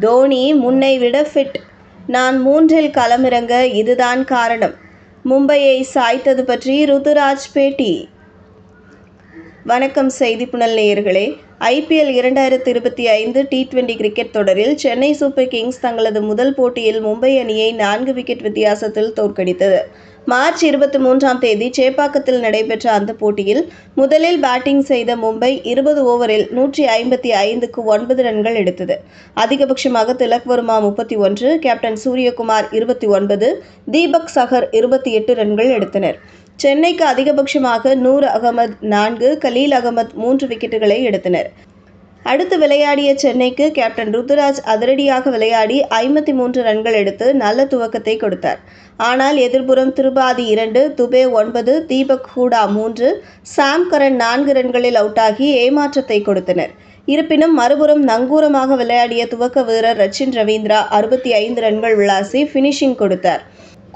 தோனி முன்னை விட ஃபிட். நான் 3இல் களமிறங்க இதுதான் காரணம். மும்பையை சாய்த்தது பற்றி ருத்துராஜ் பேட்டி. வணக்கம் செய்திப்புனல் நேயர்களே. IPL 2025 T20 கிரிக்கெட் தொடரில் சென்னை சூப்பர் கிங்ஸ் தங்களது முதல் போட்டியில் மும்பை அணியை 4 விக்கெட் வித்தியாசத்தில் தோற்கடித்தது. மார்ச் 23ஆம் தேதி சேப்பாக்கத்தில் நடைபெற்ற அந்த போட்டியில் முதலில் பேட்டிங் செய்த மும்பை 20 ஓவரில் 155க்கு 9 ரன்கள் எடுத்தது. அதிகபட்சமாக திலக் வர்மா 31, கேப்டன் சூரியகுமார் 29, தீபக் சஹர் 28 ரன்கள் எடுத்தனர். சென்னைக்கு அதிகபட்சமாக நூர் அகமது 4, கலீல் அகமது 3 விக்கெட்டுகளை எடுத்தனர். அடுத்து விளையாடிய சென்னைக்கு கேப்டன் ருத்துராஜ் அதிரடியாக விளையாடி 53 ரன்கள் எடுத்து நல்ல துவக்கத்தை கொடுத்தார். ஆனால் எதிர்புறம் திரிபாதி 2, துபே 9, தீபக் ஹூடா 3, சாம் கரன் 4 ரன்களில் அவுட்டாகி ஏமாற்றத்தை கொடுத்தனர். இருப்பினும் மறுபுறம் நங்கூரமாக விளையாடிய துவக்க வீரர் ரச்சின் ரவீந்திரா 65 ரன்கள் விளாசி பினிஷிங் கொடுத்தார்.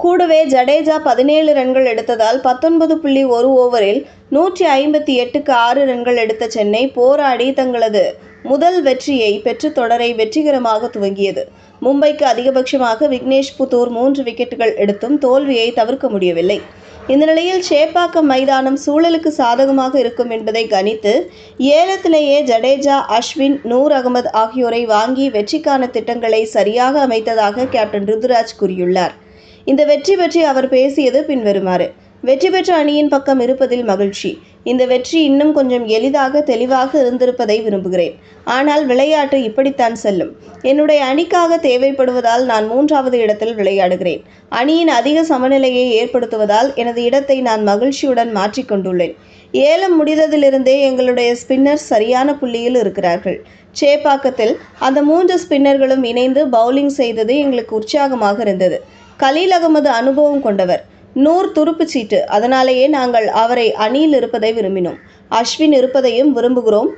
கூடவே ஜடேஜா 17 ரன்கள் எடுத்ததால் 19.1 ஓவரில் 158க்கு 6 ரன்கள் எடுத்த சென்னை போராடி தங்களது முதல் வெற்றியை பெற்று தொடரை வெற்றிகரமாக துவங்கியது. மும்பைக்கு அதிகபட்சமாக விக்னேஷ் புத்தூர் 3 விக்கெட்டுகள் எடுத்தும் தோல்வியை தவிர்க்க முடியவில்லை. இந்த நிலையில் சேப்பாக்கம் மைதானம் சூழலுக்கு சாதகமாக இருக்கும் என்பதை கணித்து ஏலத்திலேயே ஜடேஜா, அஸ்வின், நூர் அகமது ஆகியோரை வாங்கி வெற்றிக்கான திட்டங்களை சரியாக அமைத்ததாக கேப்டன் ருத்துராஜ் கூறியுள்ளார். இந்த வெற்றி பற்றி அவர் பேசியது பின்வருமாறு. வெற்றி பெற்ற அணியின் பக்கம் இருப்பதில் மகிழ்ச்சி. இந்த வெற்றி இன்னும் கொஞ்சம் எளிதாக தெளிவாக இருந்திருப்பதை விரும்புகிறேன். ஆனால் விளையாட்டு இப்படித்தான் செல்லும். என்னுடைய அணிக்காக தேவைப்படுவதால் நான் 3வது இடத்தில் விளையாடுகிறேன். அணியின் அதிக சமநிலையை ஏற்படுத்துவதால் எனது இடத்தை நான் மகிழ்ச்சியுடன் மாற்றிக்கொண்டுள்ளேன். ஏலம் முடிந்ததிலிருந்தே எங்களுடைய ஸ்பின்னர்ஸ் சரியான புள்ளியில் இருக்கிறார்கள். சேப்பாக்கத்தில் அந்த 3 ஸ்பின்னர்களும் இணைந்து பவுலிங் செய்தது எங்களுக்கு உற்சாகமாக இருந்தது. கலீல் அகமது அனுபவம் கொண்டவர். நூர் துருப்பு சீட்டு. அதனாலேயே நாங்கள் அவரை அணியில் இருப்பதை விரும்பினோம். அஸ்வின் இருப்பதையும் விரும்புகிறோம்.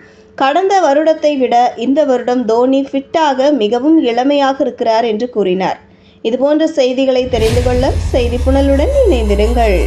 கடந்த வருடத்தை விட இந்த வருடம் தோனி ஃபிட்டாக மிகவும் இளமையாக இருக்கிறார் என்று கூறினார். இதுபோன்ற செய்திகளை தெரிந்து கொள்ள செய்திப்புனலுடன் இணைந்திருங்கள்.